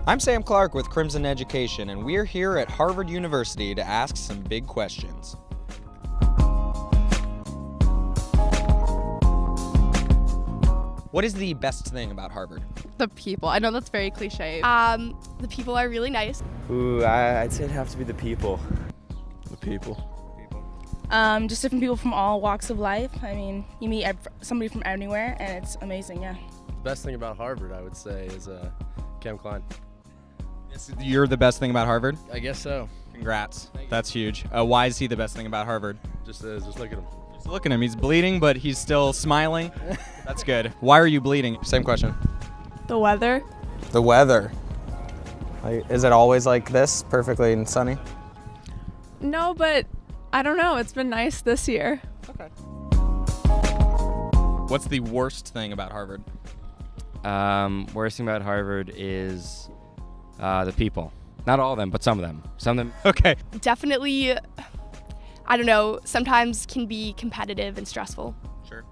I'm Sam Clark with Crimson Education, and we're here at Harvard University to ask some big questions. What is the best thing about Harvard? The people. I know that's very cliche. The people are really nice. Ooh, I'd say it'd have to be the people. The people. Just different people from all walks of life. I mean, you meet somebody from anywhere, and it's amazing, yeah. The best thing about Harvard, I would say, is Cam Klein. You're the best thing about Harvard? I guess so. Congrats. That's huge. Why is he the best thing about Harvard? Just look at him. Just look at him. He's bleeding, but he's still smiling. That's good. Why are you bleeding? Same question. The weather. The weather. Is it always like this, perfectly and sunny? No, but I don't know. It's been nice this year. Okay. What's the worst thing about Harvard? Worst thing about Harvard is the people. Not all of them, but some of them. Some of them. Okay. Definitely, I don't know, sometimes can be competitive and stressful. Sure.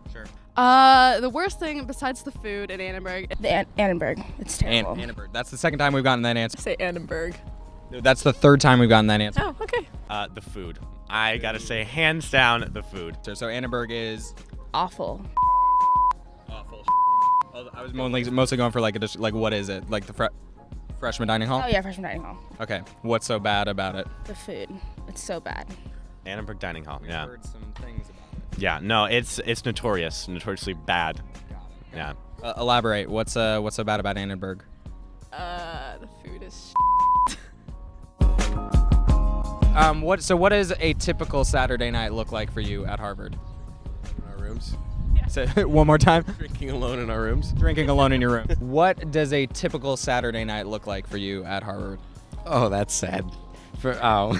The worst thing besides the food in Annenberg. The Annenberg, it's terrible. Annenberg. That's the second time we've gotten that answer. Say Annenberg. That's the third time we've gotten that answer. Oh, okay. The food. I gotta say, hands down, the food. So Annenberg is Awful. awful. I was mostly going for like what is it? Like the freshman dining hall? Oh yeah, freshman dining hall. Okay. What's so bad about it? The food, it's so bad. Annenberg Dining Hall. I've Yeah. heard some things about it. Yeah. No, it's notoriously bad. Yeah. Elaborate. What's so bad about Annenberg? The food is What does a typical Saturday night look like for you at Harvard? In our rooms. Say one more time. Drinking alone in our rooms. Drinking alone in your room. What does a typical Saturday night look like for you at Harvard? Oh, that's sad. That's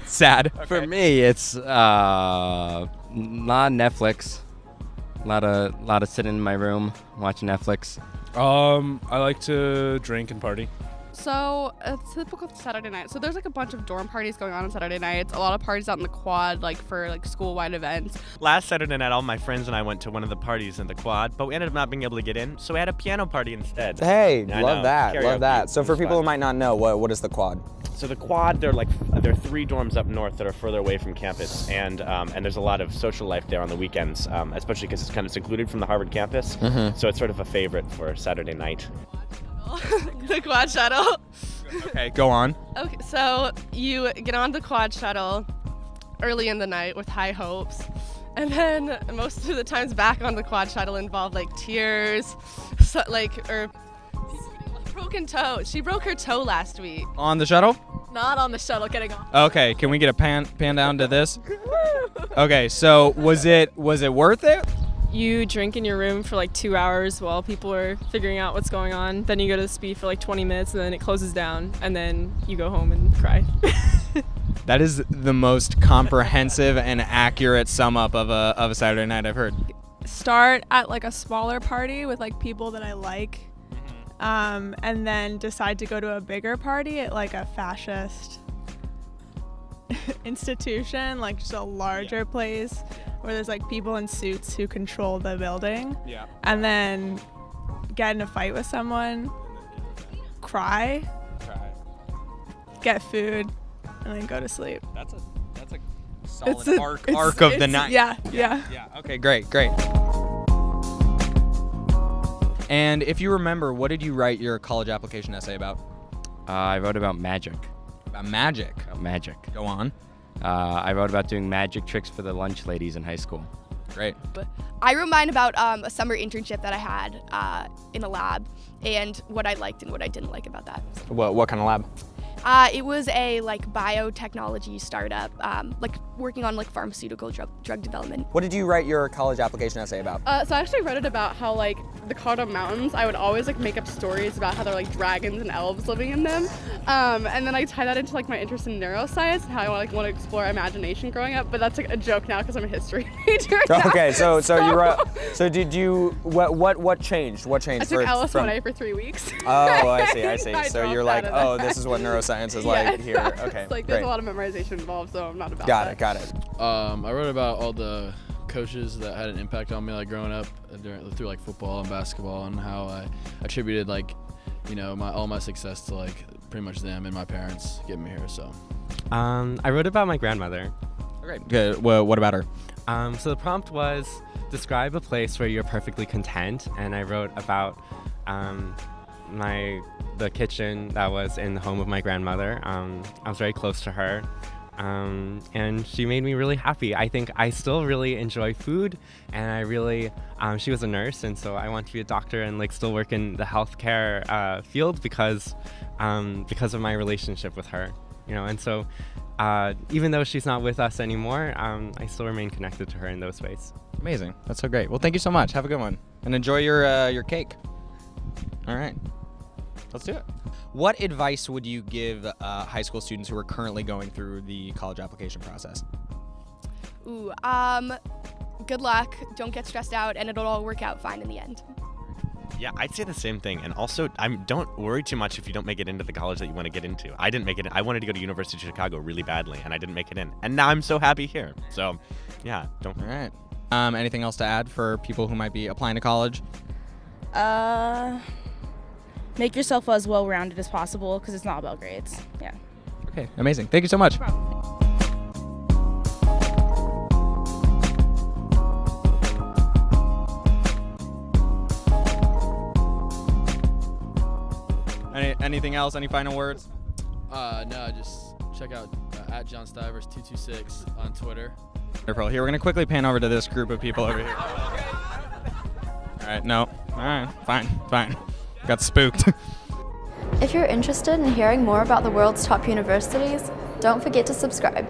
sad. For me, it's not Netflix. A lot of sitting in my room watching Netflix. I like to drink and party. So a typical Saturday night. So there's like a bunch of dorm parties going on Saturday nights. A lot of parties out in the quad, like for like school-wide events. Last Saturday night, all my friends and I went to one of the parties in the quad, but we ended up not being able to get in, so we had a piano party instead. Hey, Yeah, I love know. that. Karaoke. Love that. So It for was people fun. who might not know, what is the quad? So the quad, there are 3 dorms up north that are further away from campus, and there's a lot of social life there on the weekends, especially because it's kind of secluded from the Harvard campus. Mm-hmm. So it's sort of a favorite for Saturday night. The quad shuttle. Okay, go on. Okay, so you get on the quad shuttle early in the night with high hopes, and then most of the times back on the quad shuttle involve like tears, or broken toe. She broke her toe last week. On the shuttle? not on the shuttle getting off. Okay, can we get a pan down to this? Okay, so was it worth it? You drink in your room for like 2 hours while people are figuring out what's going on. Then you go to the speed for like 20 minutes and then it closes down and then you go home and cry. That is the most comprehensive and accurate sum up of a Saturday night I've heard. Start at like a smaller party with like people that I like, and then decide to go to a bigger party at like a fascist institution, like just a larger place where there's like people in suits who control the building. Yeah. And then get in a fight with someone, cry, get food, and then go to sleep. That's a solid arc of the night. Yeah. Yeah. Okay, great. And if you remember, what did you write your college application essay about? I wrote about magic. About magic. Go on. I wrote about doing magic tricks for the lunch ladies in high school. Great. I wrote mine about a summer internship that I had in a lab and what I liked and what I didn't like about that. What kind of lab? It was a biotechnology startup, working on pharmaceutical drug development. What did you write your college application essay about? So I actually read it about how the Colorado mountains, I would always make up stories about how there are dragons and elves living in them, and then I tie that into my interest in neuroscience and how I want to explore imagination growing up. But that's a joke now because I'm a history major. Now. Okay, so you wrote. So did you? What changed? What changed? I took LS1A for 3 weeks. Oh, I see. I So you're dropped out of that. this is what neuroscience is Yeah. here. Okay, It's there's a lot of memorization involved, so I'm not about that. Got it. I wrote about all the coaches that had an impact on me growing up through football and basketball, and how I attributed all my success to pretty much them and my parents getting me here. So I wrote about my grandmother. Okay, good. Well, what about her? So the prompt was describe a place where you're perfectly content, and I wrote about the kitchen that was in the home of my grandmother. I was very close to her, and she made me really happy. I think I still really enjoy food, and I really, she was a nurse, and so I want to be a doctor and still work in the healthcare field because of my relationship with her, and so even though she's not with us anymore, I still remain connected to her in those ways. Amazing. That's so great. Well, thank you so much. Have a good one, and enjoy your cake. All right. Let's do it. What advice would you give high school students who are currently going through the college application process? Good luck. Don't get stressed out, and it'll all work out fine in the end. Yeah, I'd say the same thing. And also, don't worry too much if you don't make it into the college that you want to get into. I didn't make it in. I wanted to go to University of Chicago really badly, and I didn't make it in. And now I'm so happy here. So, yeah, don't. All right. Anything else to add for people who might be applying to college? Make yourself as well-rounded as possible because it's not about grades. Yeah. Okay, amazing. Thank you so much. No problem. Anything else? Any final words? No, just check out at John Stivers 226 on Twitter. Wonderful. Here, we're going to quickly pan over to this group of people over here. All right, no. All right, fine. Got spooked. If you're interested in hearing more about the world's top universities, don't forget to subscribe.